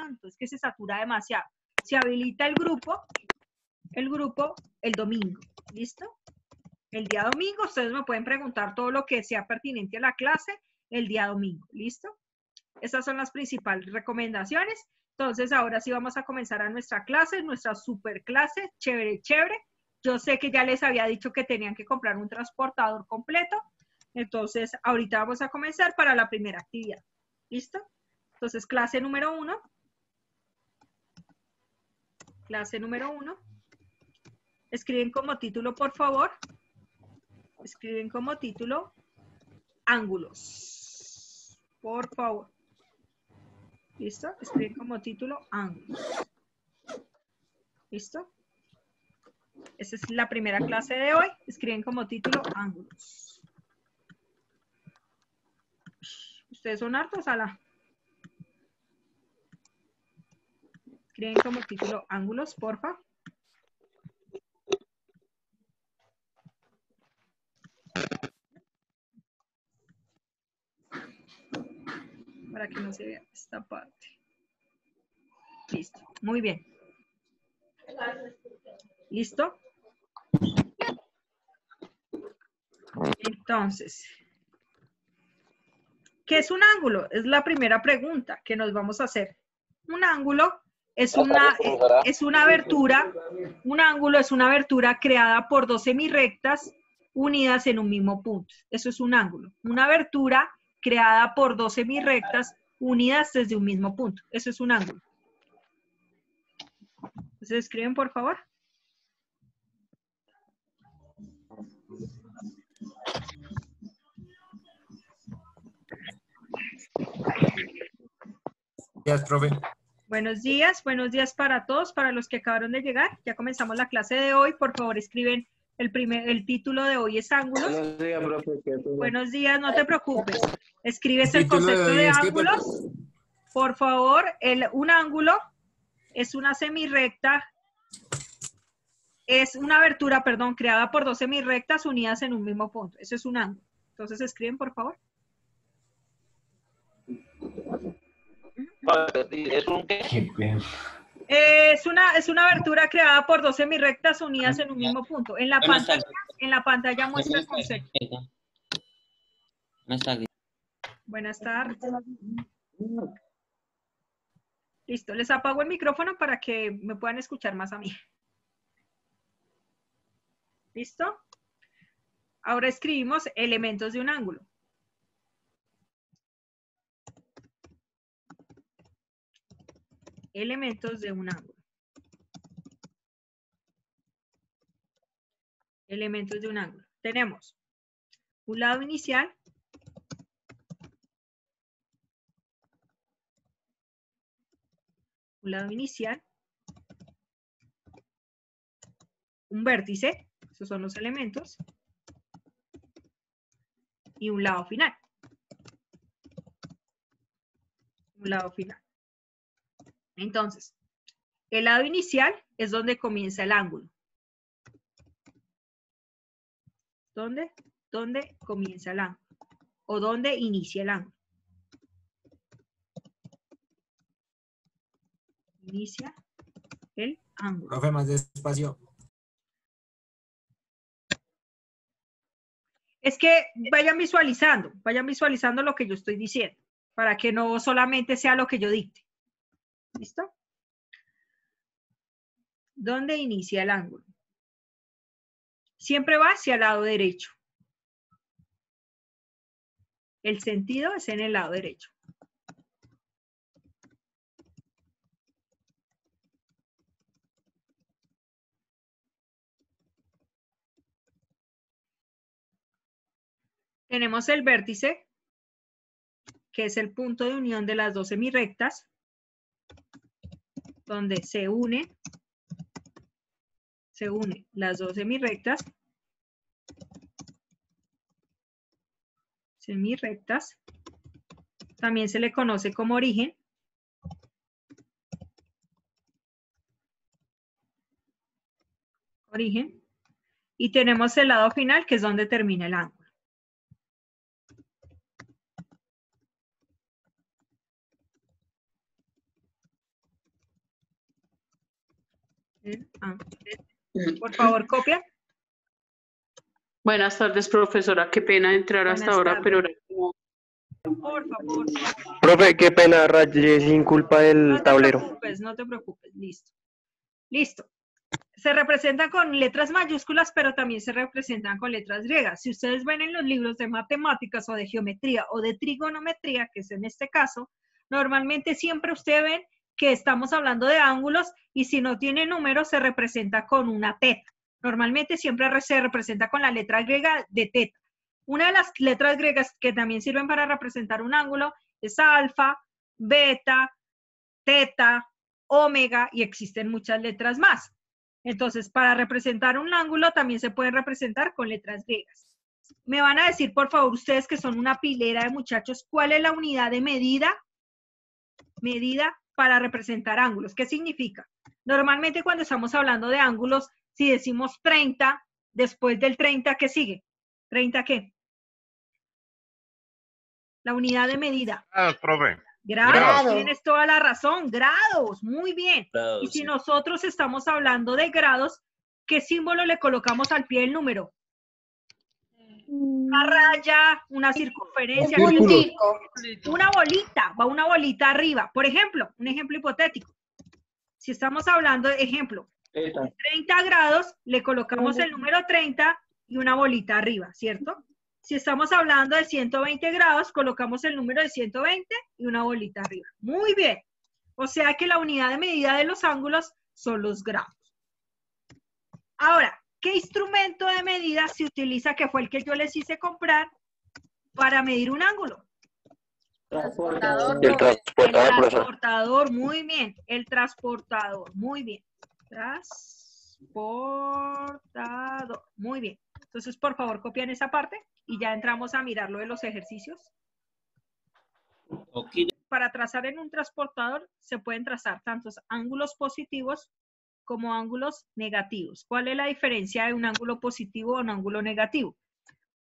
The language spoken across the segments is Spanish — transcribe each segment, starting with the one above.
tanto, es que se satura demasiado. Se habilita el grupo el domingo, ¿listo? El día domingo ustedes me pueden preguntar todo lo que sea pertinente a la clase el día domingo, ¿listo? Esas son las principales recomendaciones. Entonces, ahora sí vamos a comenzar a nuestra clase, nuestra super clase, chévere, chévere. Yo sé que ya les había dicho que tenían que comprar un transportador completo. Entonces, ahorita vamos a comenzar para la primera actividad. ¿Listo? Entonces, clase número 1. Clase número 1. Escriben como título, por favor. Escriben como título ángulos. Por favor. ¿Listo? Escriben como título ángulos. ¿Listo? Esa es la primera clase de hoy. Escriben como título ángulos. ¿Ustedes son hartos, Ala? Escriben como título ángulos, porfa. Para que no se vea esta parte. Listo. Muy bien. ¿Listo? Entonces, ¿qué es un ángulo? Es la primera pregunta que nos vamos a hacer. Un ángulo es una abertura. Un ángulo es una abertura creada por dos semirrectas unidas en un mismo punto. Eso es un ángulo. Una abertura creada por dos semirrectas unidas desde un mismo punto. Eso es un ángulo. Entonces, escriben, por favor. Profe. Buenos días para todos, para los que acabaron de llegar. Ya comenzamos la clase de hoy. Por favor, escriben el título de hoy es ángulos. Buenos días, profe. Buenos días, no te preocupes. Escribes el concepto de ángulos. Por favor, un ángulo es una semirrecta, es una abertura, perdón, creada por dos semirrectas unidas en un mismo punto. Eso es un ángulo. Entonces, escriben, por favor. ¿Es un qué? Es una abertura creada por dos semirrectas unidas en un mismo punto. En la pantalla muestra el concepto. Buenas tardes. Listo, les apago el micrófono para que me puedan escuchar más a mí. ¿Listo? Ahora escribimos elementos de un ángulo. Elementos de un ángulo. Elementos de un ángulo. Tenemos un lado inicial, un vértice, esos son los elementos, y un lado final. Un lado final. Entonces, el lado inicial es donde comienza el ángulo. ¿Dónde? ¿Dónde comienza el ángulo? O ¿dónde inicia el ángulo? Inicia el ángulo. Profe, más despacio. Es que vayan visualizando lo que yo estoy diciendo, para que no solamente sea lo que yo dicte. ¿Listo? ¿Dónde inicia el ángulo? Siempre va hacia el lado derecho. El sentido es en el lado derecho. Tenemos el vértice, que es el punto de unión de las dos semirrectas, donde se unen las dos semirrectas. También se le conoce como origen. Y tenemos el lado final, que es donde termina el ángulo. Por favor, copia. Buenas tardes, profesora. Qué pena entrar hasta Buenas ahora, tardes. pero era como... Por favor. Profe, qué pena, rayé sin culpa del No te tablero. preocupes, no te preocupes. Listo. Listo. Se representan con letras mayúsculas, pero también se representan con letras griegas. Si ustedes ven en los libros de matemáticas o de geometría o de trigonometría, que es en este caso, normalmente siempre ustedes ven que estamos hablando de ángulos y si no tiene números se representa con una teta. Normalmente siempre se representa con la letra griega de teta. Una de las letras griegas que también sirven para representar un ángulo es alfa, beta, teta, omega y existen muchas letras más. Entonces, para representar un ángulo también se pueden representar con letras griegas. Me van a decir, por favor, ustedes que son una pilera de muchachos, ¿cuál es la unidad de medida? Medida para representar ángulos. ¿Qué significa? Normalmente cuando estamos hablando de ángulos, si decimos 30, después del 30, ¿qué sigue? ¿30 qué? La unidad de medida. Profe. Grados, tienes toda la razón, grados, muy bien. Grados, Y si sí. nosotros estamos hablando de grados, ¿qué símbolo le colocamos al pie del número? Una raya, una circunferencia, una bolita, va una bolita arriba. Por ejemplo, un ejemplo hipotético. Si estamos hablando de ejemplo, 30 grados, le colocamos el número 30 y una bolita arriba, ¿cierto? Si estamos hablando de 120 grados, colocamos el número de 120 y una bolita arriba. Muy bien. O sea que la unidad de medida de los ángulos son los grados. Ahora, ¿qué instrumento de medida se utiliza, que fue el que yo les hice comprar, para medir un ángulo? Transportador. El transportador, El profesor. transportador, muy bien. El transportador, muy bien. Transportador, muy bien. Entonces, por favor, copian esa parte y ya entramos a mirar lo de los ejercicios. Ok. Para trazar en un transportador se pueden trazar tantos ángulos positivos como ángulos negativos. ¿Cuál es la diferencia de un ángulo positivo a un ángulo negativo?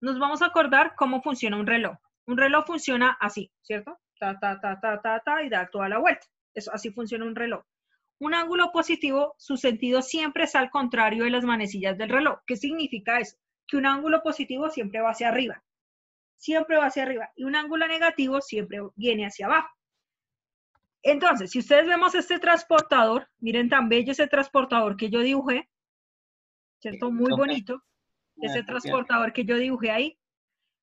Nos vamos a acordar cómo funciona un reloj. Un reloj funciona así, ¿cierto? Ta, ta, ta, ta, ta, ta, y da toda la vuelta. Eso, así funciona un reloj. Un ángulo positivo, su sentido siempre es al contrario de las manecillas del reloj. ¿Qué significa eso? Que un ángulo positivo siempre va hacia arriba. Siempre va hacia arriba. Y un ángulo negativo siempre viene hacia abajo. Entonces, si ustedes vemos este transportador, miren tan bello ese transportador que yo dibujé, ¿cierto? Muy bonito. Ese transportador que yo dibujé ahí.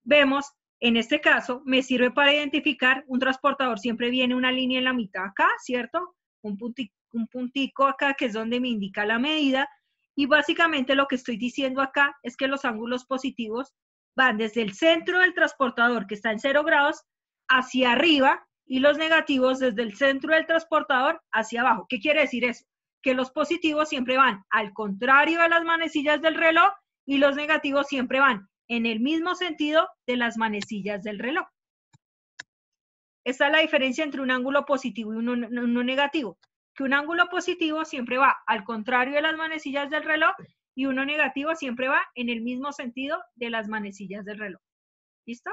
Vemos, en este caso, me sirve para identificar, un transportador siempre viene una línea en la mitad acá, ¿cierto? Un puntico acá que es donde me indica la medida. Y básicamente lo que estoy diciendo acá es que los ángulos positivos van desde el centro del transportador, que está en 0 grados, hacia arriba, y los negativos desde el centro del transportador hacia abajo. ¿Qué quiere decir eso? Que los positivos siempre van al contrario de las manecillas del reloj y los negativos siempre van en el mismo sentido de las manecillas del reloj. Esta es la diferencia entre un ángulo positivo y uno negativo. Que un ángulo positivo siempre va al contrario de las manecillas del reloj y uno negativo siempre va en el mismo sentido de las manecillas del reloj. ¿Listo?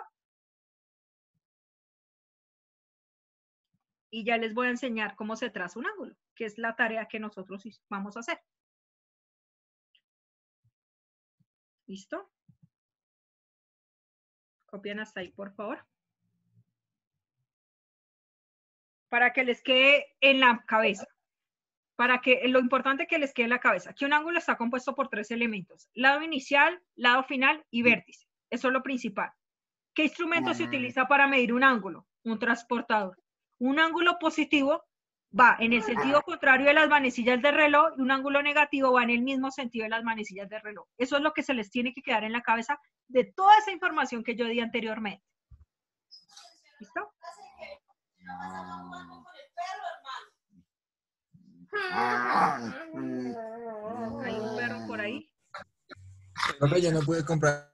Y ya les voy a enseñar cómo se traza un ángulo, que es la tarea que nosotros vamos a hacer. ¿Listo? Copian hasta ahí, por favor. Para que les quede en la cabeza. Para que lo importante que les quede en la cabeza. Que un ángulo está compuesto por 3 elementos. Lado inicial, lado final y vértice. Eso es lo principal. ¿Qué instrumento se utiliza para medir un ángulo? Un transportador. Un ángulo positivo va en el sentido contrario de las manecillas del reloj y un ángulo negativo va en el mismo sentido de las manecillas del reloj. Eso es lo que se les tiene que quedar en la cabeza de toda esa información que yo di anteriormente. ¿Listo? Hay un perro por ahí. Profe, yo no pude comprar.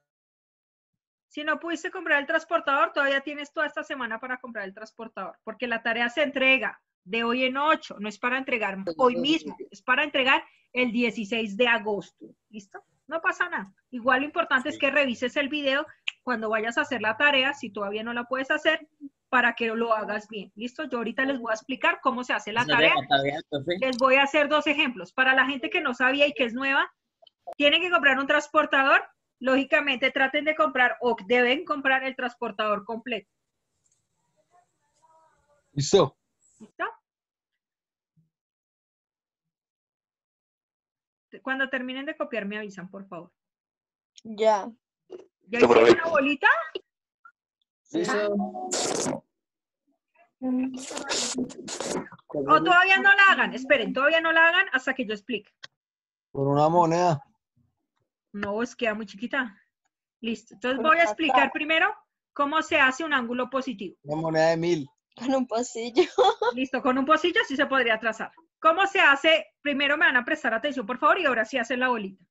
Si no pudiste comprar el transportador, todavía tienes toda esta semana para comprar el transportador, porque la tarea se entrega de hoy en 8, no es para entregar hoy mismo, es para entregar el 16 de agosto. ¿Listo? No pasa nada. Igual lo importante es que revises el video cuando vayas a hacer la tarea, si todavía no la puedes hacer, para que lo hagas bien. ¿Listo? Yo ahorita les voy a explicar cómo se hace la tarea. Les voy a hacer 2 ejemplos. Para la gente que no sabía y que es nueva, tienen que comprar un transportador. Lógicamente traten de comprar o deben comprar el transportador completo. Listo. ¿Listo? Cuando terminen de copiar me avisan, por favor. Ya. ¿Ya Sí, hicieron profe. una bolita? Listo. O todavía no la hagan. Esperen, todavía no la hagan hasta que yo explique. Con una moneda. No, es queda muy chiquita. Listo. Entonces voy a explicar primero cómo se hace un ángulo positivo. Una moneda de 1000. Con un pocillo. Listo, con un pocillo sí se podría trazar. ¿Cómo se hace? Primero me van a prestar atención, por favor, y ahora sí hacen la bolita.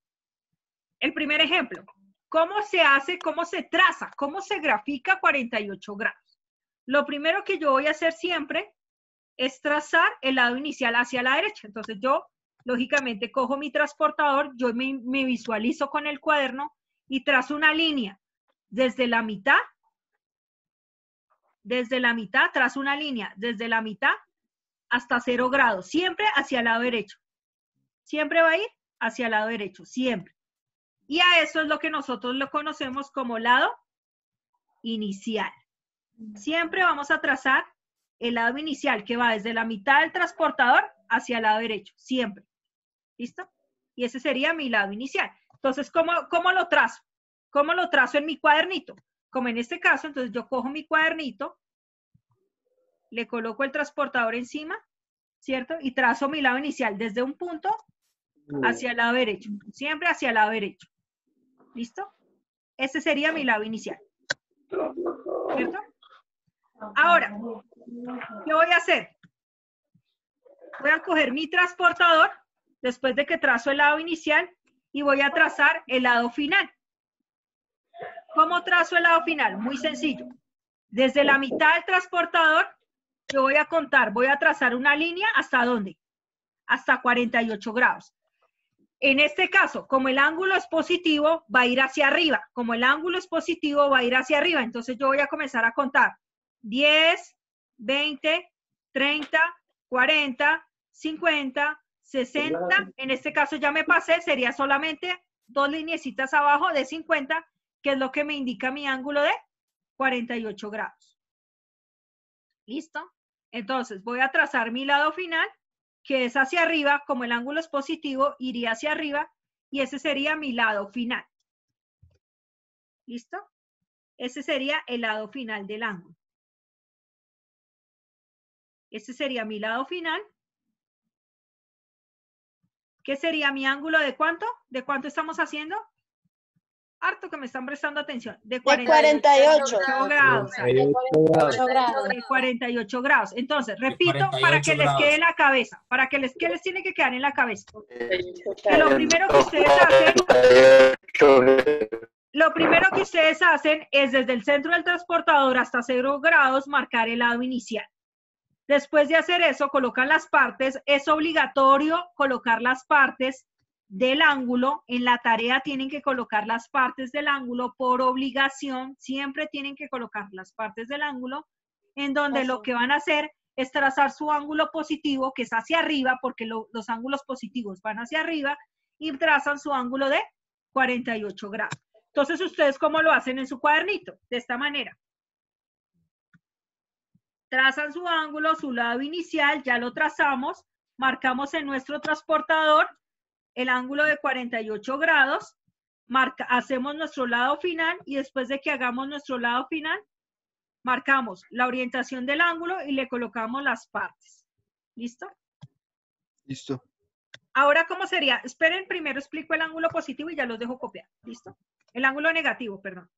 El primer ejemplo. ¿Cómo se hace, cómo se traza, cómo se grafica 48 grados? Lo primero que yo voy a hacer siempre es trazar el lado inicial hacia la derecha. Entonces yo, lógicamente, cojo mi transportador, yo me visualizo con el cuaderno y trazo una línea desde la mitad, trazo una línea desde la mitad hasta 0 grados, siempre hacia el lado derecho. Siempre va a ir hacia el lado derecho, siempre. Y a eso es lo que nosotros lo conocemos como lado inicial. Siempre vamos a trazar el lado inicial que va desde la mitad del transportador hacia el lado derecho, siempre. ¿Listo? Y ese sería mi lado inicial. Entonces, ¿cómo lo trazo? ¿Cómo lo trazo en mi cuadernito? Como en este caso, entonces yo cojo mi cuadernito, le coloco el transportador encima, ¿cierto? Y trazo mi lado inicial desde un punto hacia el lado derecho, siempre hacia el lado derecho. ¿Listo? Ese sería mi lado inicial. ¿Cierto? Ahora, ¿qué voy a hacer? Voy a coger mi transportador, después de que trazo el lado inicial, y voy a trazar el lado final. ¿Cómo trazo el lado final? Muy sencillo. Desde la mitad del transportador, yo voy a contar, voy a trazar una línea, ¿hasta dónde? Hasta 48 grados. En este caso, como el ángulo es positivo, va a ir hacia arriba. Como el ángulo es positivo, va a ir hacia arriba. Entonces yo voy a comenzar a contar 10, 20, 30, 40, 50, 60. En este caso ya me pasé, sería solamente 2 lineecitas abajo de 50, que es lo que me indica mi ángulo de 48 grados. ¿Listo? Entonces voy a trazar mi lado final, que es hacia arriba. Como el ángulo es positivo, iría hacia arriba, y ese sería mi lado final. ¿Listo? Ese sería el lado final del ángulo. Ese sería mi lado final. ¿Qué sería mi ángulo de cuánto? ¿De cuánto estamos haciendo? Harto que me están prestando atención. De 48 grados. De 48 grados. Entonces, repito, para que les quede en la cabeza. Para que les tiene que quedar en la cabeza. Que lo primero que ustedes hacen es desde el centro del transportador hasta 0 grados marcar el lado inicial. Después de hacer eso, colocan las partes. Es obligatorio colocar las partes del ángulo. En la tarea tienen que colocar las partes del ángulo por obligación. Siempre tienen que colocar las partes del ángulo, en donde lo que van a hacer es trazar su ángulo positivo, que es hacia arriba, porque los ángulos positivos van hacia arriba, y trazan su ángulo de 48 grados. Entonces, ¿ustedes cómo lo hacen en su cuadernito? De esta manera. Trazan su ángulo, su lado inicial, ya lo trazamos, marcamos en nuestro transportador el ángulo de 48 grados, hacemos nuestro lado final, y después de que hagamos nuestro lado final, marcamos la orientación del ángulo y le colocamos las partes. ¿Listo? Listo. Ahora, ¿cómo sería? Esperen, primero explico el ángulo positivo y ya los dejo copiar. ¿Listo? El ángulo negativo, perdón.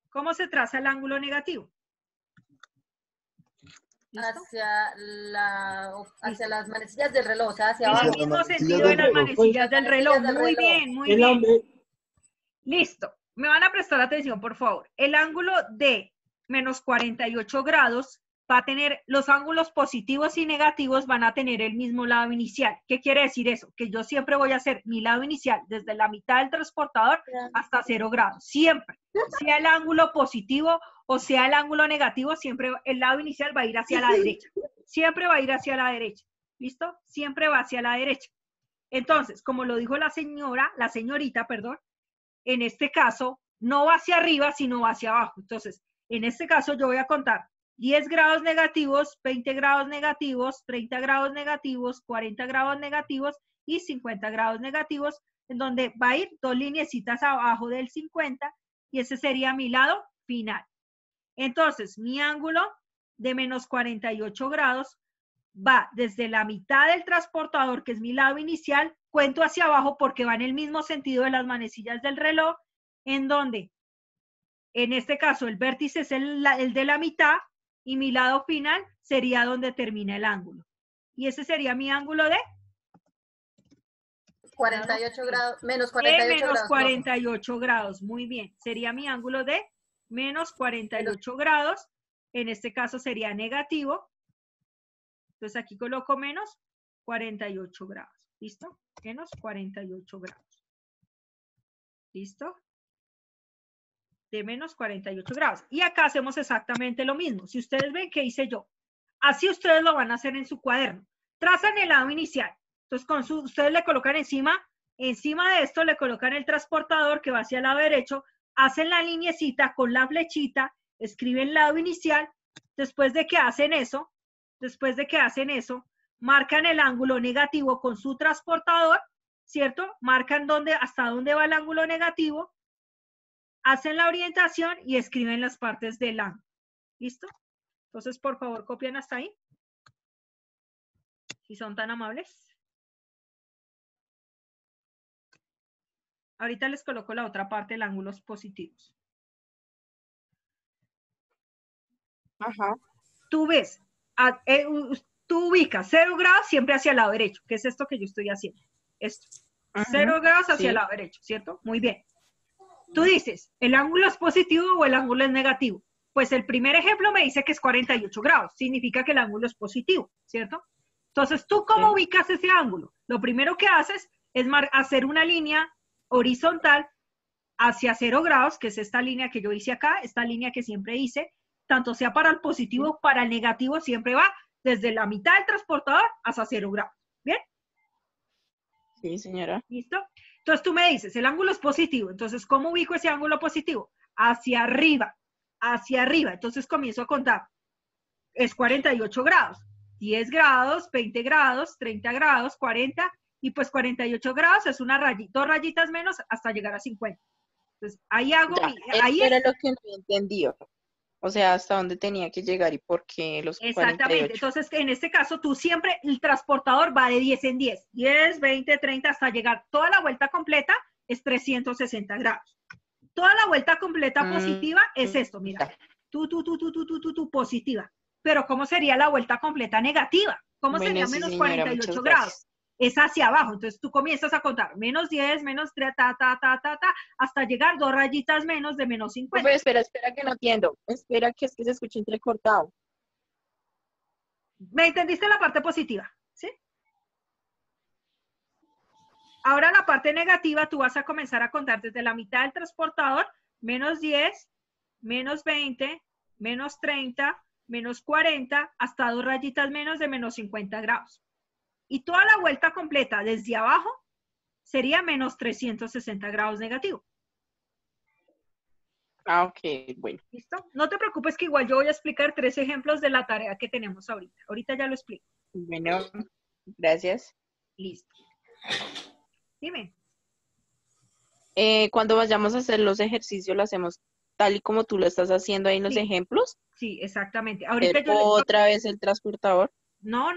¿Cómo se traza el ángulo negativo? ¿Listo? Hacia las manecillas del reloj, o sea, hacia En abajo. el mismo sentido de las manecillas del reloj. Muy bien, muy bien. Listo. Me van a prestar atención, por favor. El ángulo de menos 48 grados va a tener, los ángulos positivos y negativos van a tener el mismo lado inicial. ¿Qué quiere decir eso? Que yo siempre voy a hacer mi lado inicial desde la mitad del transportador hasta 0 grados. Siempre. sea el ángulo positivo o sea el ángulo negativo, siempre el lado inicial va a ir hacia la derecha. Siempre va a ir hacia la derecha. ¿Listo? Siempre va hacia la derecha. Entonces, como lo dijo la señorita, perdón, en este caso no va hacia arriba, sino va hacia abajo. Entonces, en este caso yo voy a contar 10 grados negativos, 20 grados negativos, 30 grados negativos, 40 grados negativos y 50 grados negativos, en donde va a ir 2 lineecitas abajo del 50 y ese sería mi lado final. Entonces, mi ángulo de menos 48 grados va desde la mitad del transportador, que es mi lado inicial, cuento hacia abajo porque va en el mismo sentido de las manecillas del reloj, en donde, en este caso, el vértice es el de la mitad y mi lado final sería donde termina el ángulo. Y ese sería mi ángulo de 48 grados, menos 48 menos grados. 48 grados. Muy bien. Sería mi ángulo de menos 48 grados. En este caso sería negativo. Entonces aquí coloco menos 48 grados. ¿Listo? Menos 48 grados. ¿Listo? De menos 48 grados. Y acá hacemos exactamente lo mismo. Si ustedes ven que hice yo, así ustedes lo van a hacer en su cuaderno. Trazan el lado inicial. Entonces, ustedes le colocan encima de esto le colocan el transportador que va hacia el lado derecho, hacen la lineecita con la flechita, escriben el lado inicial. Después de que hacen eso, marcan el ángulo negativo con su transportador, ¿cierto? Marcan hasta dónde va el ángulo negativo, hacen la orientación y escriben las partes del ángulo. ¿Listo? Entonces, por favor, copian hasta ahí. Si son tan amables. Ahorita les coloco la otra parte de ángulos positivos. Ajá. Tú ves, tú ubicas 0 grados siempre hacia el lado derecho, que es esto que yo estoy haciendo. Esto. 0 grados hacia el lado derecho, ¿cierto? Muy bien. Tú dices, ¿el ángulo es positivo o el ángulo es negativo? Pues el primer ejemplo me dice que es 48 grados. Significa que el ángulo es positivo, ¿cierto? Entonces, ¿tú cómo ubicas ese ángulo? Lo primero que haces es hacer una línea horizontal hacia 0 grados, que es esta línea que yo hice acá, esta línea que siempre hice, tanto sea para el positivo, para el negativo, siempre va desde la mitad del transportador hasta 0 grados. ¿Bien? Sí, señora. ¿Listo? Entonces tú me dices, el ángulo es positivo. Entonces, ¿cómo ubico ese ángulo positivo? Hacia arriba, hacia arriba. Entonces comienzo a contar. Es 48 grados, 10 grados, 20 grados, 30 grados, 40, y pues 48 grados es una rayita, 2 rayitas menos hasta llegar a 50. Entonces, ahí hago Ya, ahí era lo que no entendió. O sea, hasta dónde tenía que llegar y por qué los Exactamente. 48. Entonces, en este caso, tú siempre, el transportador va de 10 en 10. 10, 20, 30, hasta llegar. Toda la vuelta completa es 360 grados. Toda la vuelta completa positiva es esto, mira. Tú, positiva. Pero, ¿cómo sería la vuelta completa negativa? ¿Cómo Bueno, sería sí, menos señora, 48 muchas grados? gracias. Es hacia abajo. Entonces, tú comienzas a contar menos 10, menos 3, hasta llegar 2 rayitas menos de menos 50. Profe, espera que no entiendo. Espera que es que se escucha entrecortado. ¿Me entendiste la parte positiva? ¿Sí? Ahora la parte negativa, tú vas a comenzar a contar desde la mitad del transportador, menos 10, menos 20, menos 30, menos 40, hasta 2 rayitas menos de menos 50 grados. Y toda la vuelta completa desde abajo sería menos 360 grados negativo. Ah, ok, bueno. ¿Listo? No te preocupes que igual yo voy a explicar 3 ejemplos de la tarea que tenemos ahorita. Ahorita ya lo explico. Bueno, gracias. Listo. Dime. Cuando vayamos a hacer los ejercicios, lo hacemos tal y como tú lo estás haciendo ahí en los Sí. ejemplos. Sí, exactamente. Ahorita yo Otra vez el transportador. No.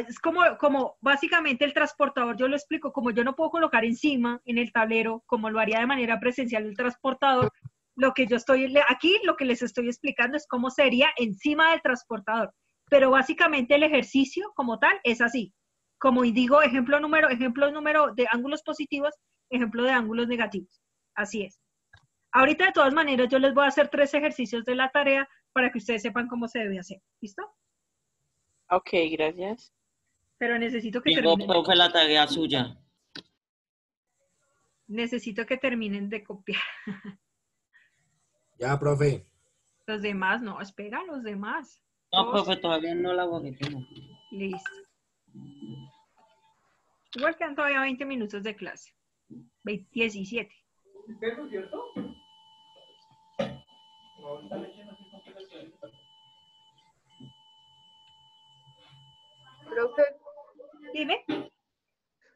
Es como básicamente el transportador, yo lo explico, como yo no puedo colocar encima en el tablero, como lo haría de manera presencial el transportador, lo que les estoy explicando es cómo sería encima del transportador. Pero básicamente el ejercicio como tal es así. Como digo, ejemplo número de ángulos positivos, ejemplo de ángulos negativos. Así es. Ahorita de todas maneras yo les voy a hacer 3 ejercicios de la tarea para que ustedes sepan cómo se debe hacer. ¿Listo? Ok, gracias. Pero necesito que Llegó, terminen. profe, la tarea suya. Necesito que terminen de copiar. Ya, profe. Los demás, no, espera, los demás. No, Todos, profe, todavía no la boleté. listo. Igual quedan todavía 20 minutos de clase. 17. Profe, Dime.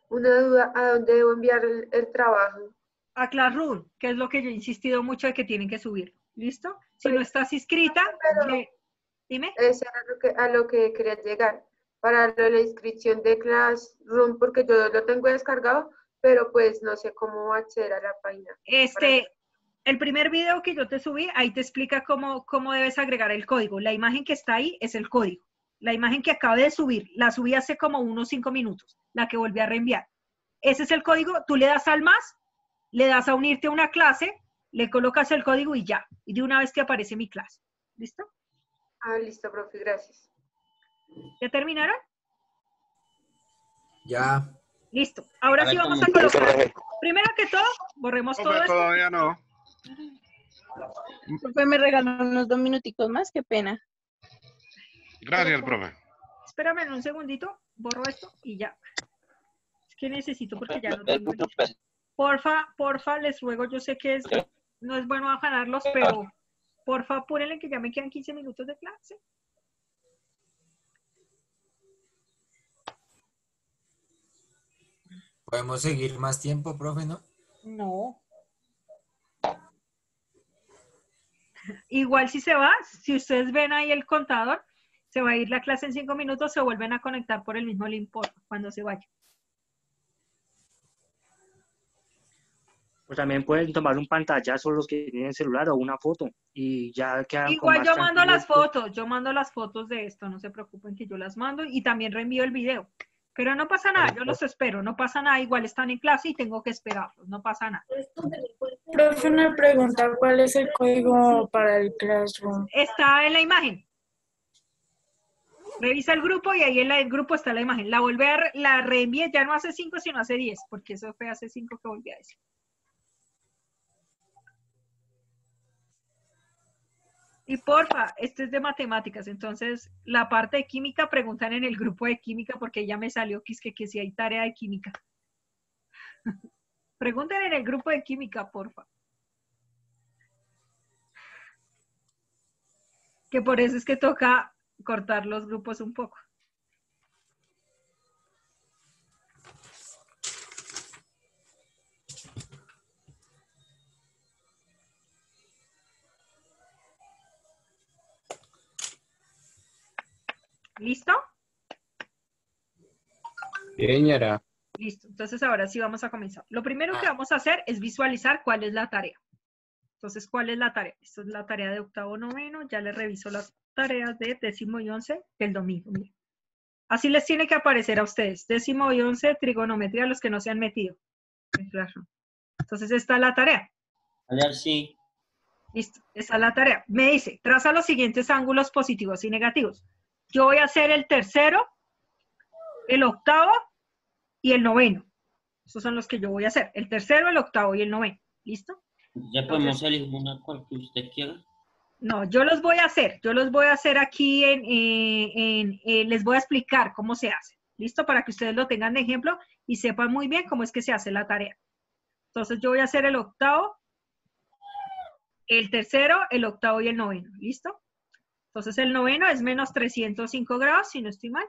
una duda, ¿a dónde debo enviar el trabajo? A Classroom, que es lo que yo he insistido mucho de que tienen que subir. ¿Listo? Si no estás inscrita, Pero dime. eso era a lo que quería llegar. Para lo de la inscripción de Classroom, porque yo lo tengo descargado, pero pues no sé cómo acceder a la página. El primer video que yo te subí, ahí te explica cómo debes agregar el código. La imagen que está ahí es el código. La imagen que acabé de subir, la subí hace como unos 5 minutos, la que volví a reenviar. Ese es el código, tú le das al más, le das a unirte a una clase, le colocas el código y ya. Y de una vez te aparece mi clase. ¿Listo? Ah, listo, profe, gracias. ¿Ya terminaron? Ya. Listo. Ahora sí vamos a colocar. Primero que todo, borremos todo esto. Todavía no. Profe, me regaló unos 2 minuticos más, qué pena. Gracias, profe. Espérame un segundito, borro esto y ya. Es que necesito porque ya no tengo listo. Porfa, les ruego, yo sé que no es bueno afanarlos, pero porfa, apúrenle que ya me quedan 15 minutos de clase. Podemos seguir más tiempo, profe, ¿no? No. Igual si se va, si ustedes ven ahí el contador, se va a ir la clase en 5 minutos, se vuelven a conectar por el mismo link cuando se vaya. Pues también pueden tomar un pantallazo los que tienen celular o una foto y ya quedan con Igual más yo mando las tranquilos. fotos, yo mando las fotos de esto, no se preocupen que yo las mando y también reenvío el video. Pero no pasa nada, yo los espero, no pasa nada, igual están en clase y tengo que esperarlos, no pasa nada. Profe, una pregunta, ¿cuál es el código para el Classroom? Está en la imagen. Revisa el grupo y ahí en el grupo está la imagen. La reenvié, ya no hace 5, sino hace 10, porque eso fue hace 5 que volví a decir. Y porfa, esto es de matemáticas, entonces la parte de química preguntan en el grupo de química porque ya me salió que si hay tarea de química. Pregunten en el grupo de química, porfa. Que por eso es que toca cortar los grupos un poco. ¿Listo? Bien, señora. Listo. Entonces ahora sí vamos a comenzar. Lo primero que vamos a hacer es visualizar cuál es la tarea. Entonces, ¿cuál es la tarea? Esta es la tarea de octavo, noveno. Ya les reviso las tareas de 10º y 11 del domingo. Miren. Así les tiene que aparecer a ustedes. 10º y 11, trigonometría, los que no se han metido. Entonces, esta es la tarea. Allá sí. Listo, esa es la tarea. Me dice, traza los siguientes ángulos positivos y negativos. Yo voy a hacer el tercero, el octavo y el noveno. Esos son los que yo voy a hacer. El tercero, el octavo y el noveno. ¿Listo? Ya podemos elegir una cual que usted quiera. No, yo los voy a hacer. Yo los voy a hacer aquí les voy a explicar cómo se hace. ¿Listo? Para que ustedes lo tengan de ejemplo y sepan muy bien cómo es que se hace la tarea. Entonces yo voy a hacer el octavo, el tercero, el octavo y el noveno. ¿Listo? Entonces el noveno es menos 305 grados, si no estoy mal.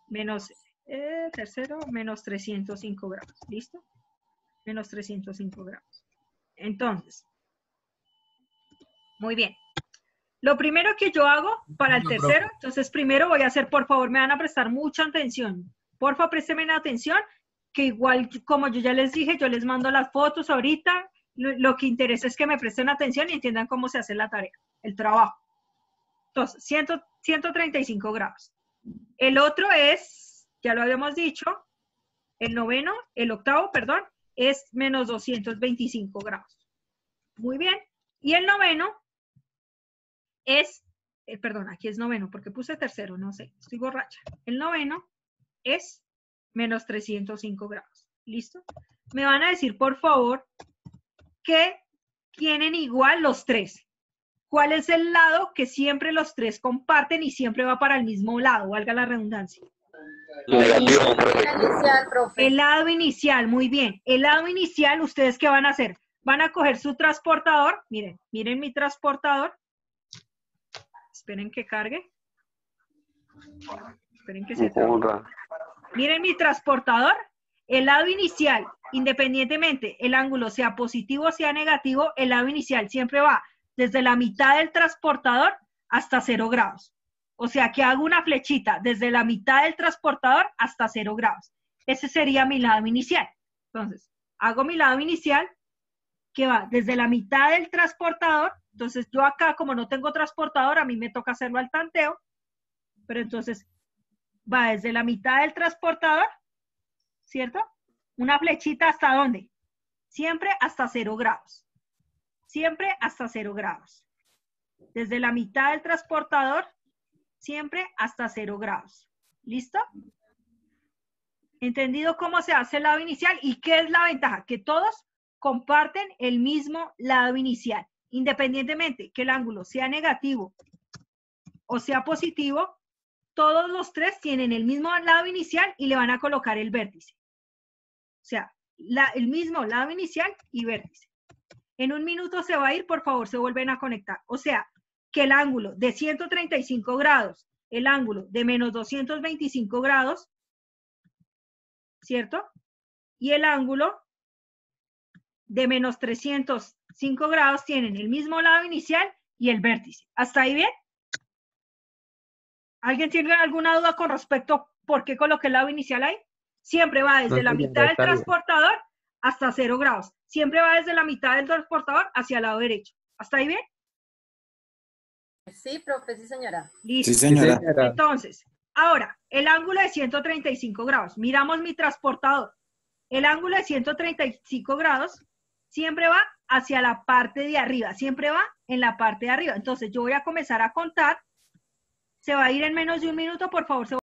Menos tercero, menos 305 grados. ¿Listo? Menos 305 grados. Entonces, muy bien. Lo primero que yo hago para el tercero, entonces primero voy a hacer, por favor, me van a prestar mucha atención. Por favor, préstenme atención, que igual como yo ya les dije, yo les mando las fotos ahorita. Lo que interesa es que me presten atención y entiendan cómo se hace la tarea, el trabajo. Entonces, 135 grados. El otro es, ya lo habíamos dicho, el noveno, el octavo, perdón, es menos 225 grados. Muy bien. Y el noveno es, perdón, aquí es noveno porque puse tercero, no sé, estoy borracha. El noveno es menos 305 grados. ¿Listo? Me van a decir, por favor, que tienen igual los tres. ¿Cuál es el lado que siempre los tres comparten y siempre va para el mismo lado? Valga la redundancia. Negativo, profe. Inicial, profe. El lado inicial, muy bien. El lado inicial, ¿ustedes qué van a hacer? Van a coger su transportador. Miren, miren mi transportador. Esperen que cargue. Esperen que se trabe. Miren mi transportador. El lado inicial, independientemente el ángulo sea positivo o sea negativo, el lado inicial siempre va desde la mitad del transportador hasta 0 grados. O sea que hago una flechita desde la mitad del transportador hasta 0 grados. Ese sería mi lado inicial. Entonces, hago mi lado inicial que va desde la mitad del transportador. Entonces, yo acá, como no tengo transportador, a mí me toca hacerlo al tanteo. Pero entonces, va desde la mitad del transportador, ¿cierto? Una flechita ¿hasta dónde? Siempre hasta 0 grados. Siempre hasta 0 grados. Desde la mitad del transportador, siempre hasta 0 grados. ¿Listo? ¿Entendido cómo se hace el lado inicial? ¿Y qué es la ventaja? Que todos comparten el mismo lado inicial. Independientemente que el ángulo sea negativo o sea positivo, todos los tres tienen el mismo lado inicial y le van a colocar el vértice. O sea, el mismo lado inicial y vértice. En un minuto se va a ir, por favor, se vuelven a conectar. O sea, que el ángulo de 135 grados, el ángulo de menos 225 grados, ¿cierto? Y el ángulo de menos 305 grados tienen el mismo lado inicial y el vértice. ¿Hasta ahí bien? ¿Alguien tiene alguna duda con respecto a por qué coloqué el lado inicial ahí? Siempre va desde la mitad del transportador hasta 0 grados. Siempre va desde la mitad del transportador hacia el lado derecho. ¿Hasta ahí bien? Sí, profe, sí, señora. Listo. Sí, señora. Entonces, ahora, el ángulo de 135 grados. Miramos mi transportador. El ángulo de 135 grados siempre va hacia la parte de arriba. Siempre va en la parte de arriba. Entonces, yo voy a comenzar a contar. Se va a ir en menos de un minuto, por favor.